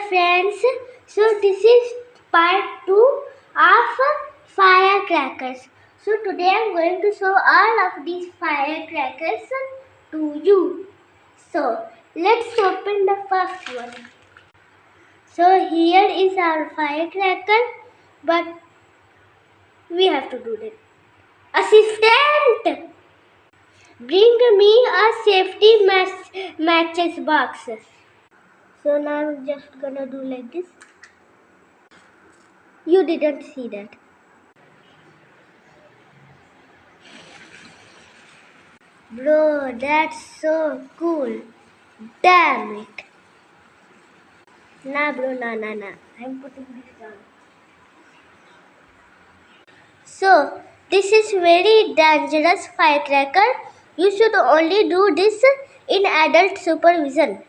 friends, so this is part 2 of firecrackers. So today I am going to show all of these firecrackers to you. So let's open the first one. So here is our firecracker, but we have to do this. Assistant, bring me a safety matches box. So now I'm just gonna do like this. You didn't see that. Bro, that's so cool. Damn it. Nah bro, nah. I'm putting this down. So, this is very dangerous firecracker. You should only do this in adult supervision.